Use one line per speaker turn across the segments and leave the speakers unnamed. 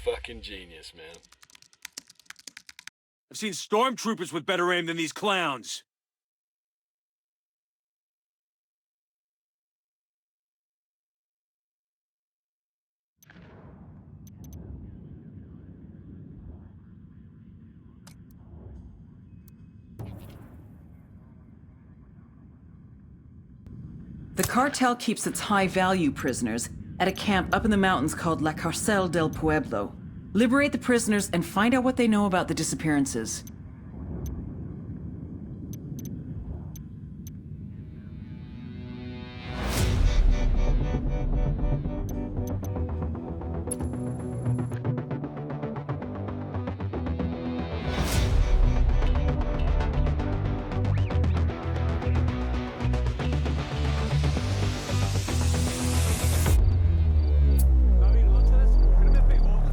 fucking genius, man.
I've seen stormtroopers with better aim than these clowns.
The cartel keeps its high-value prisoners at a camp up in the mountains called La Carcel Del Pueblo. Liberate the prisoners and find out what they know about the disappearances.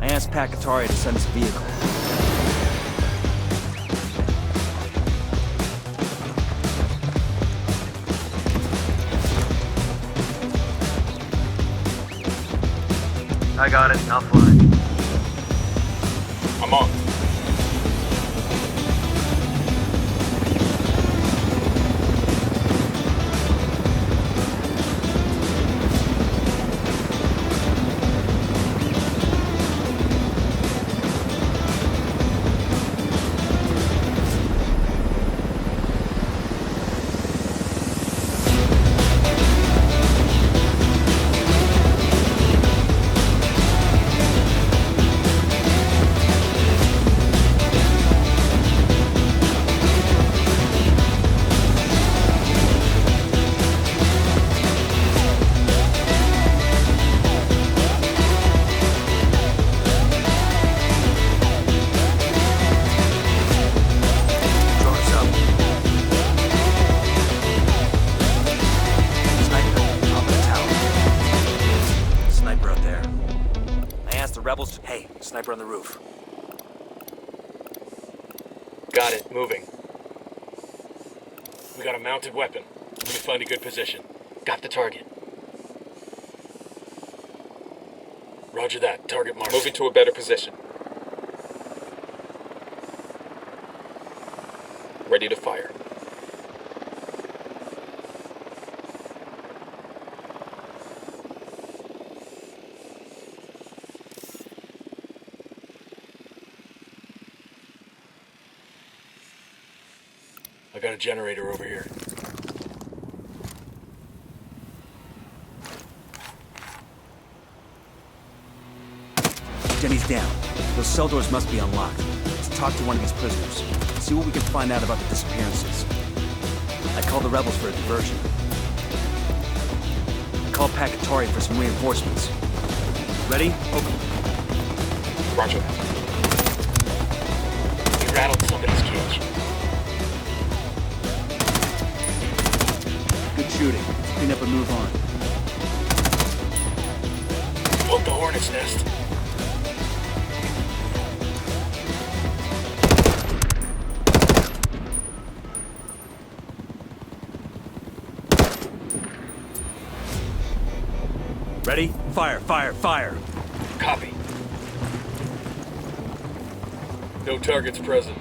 I asked Pacatari to send us a vehicle.
I got it. I'll fly.
I'm on.
Hey, sniper on the roof.
Got it, moving. We got a mounted weapon. Let me find a good position. Got the target. Roger that, target marked. Moving to a better position. Ready to fire. I got a generator over here.
Jenny's down. Those cell doors must be unlocked. Let's talk to one of these prisoners. See what we can find out about the disappearances. I called the rebels for a diversion. I called Pacatari for some reinforcements. Ready? Open.
Roger. We rattled somebody's cage.
Good shooting. Let's clean up and move on.
Poke the hornet's nest.
Ready? Fire, fire, fire!
Copy. No targets present.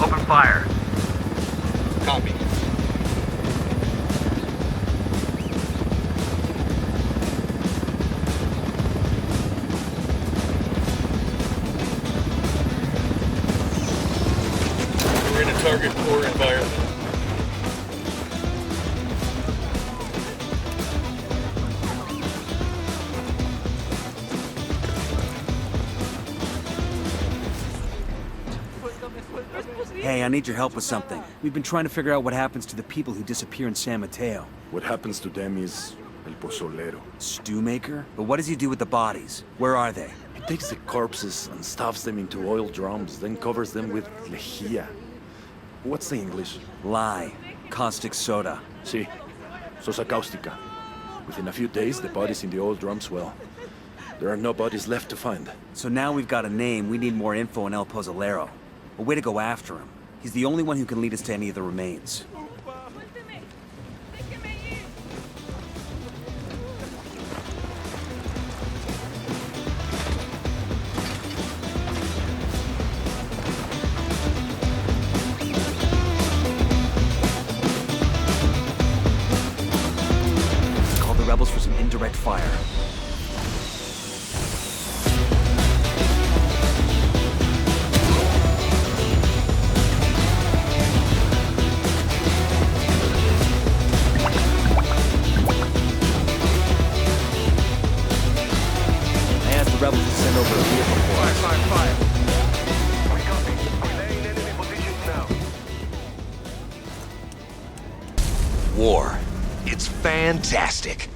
Open fire.
Copy. We're in a target poor environment.
Hey, I need your help with something. We've been trying to figure out what happens to the people who disappear in San Mateo.
What happens to them is el pozolero.
Stew maker? But what does he do with the bodies? Where are they?
He takes the corpses and stuffs them into oil drums, then covers them with lejía. What's the English?
Lye. Caustic soda.
Sí, sosa cáustica. Within a few days, the bodies in the oil drums, well, there are no bodies left to find.
So now we've got a name, we need more info on El Pozzolero. A way to go after him. He's the only one who can lead us to any of the remains. Call the rebels for some indirect fire. Rebels to send over a vehicle for us.
Fire. We copy. Relaying enemy positions now.
War. It's fantastic.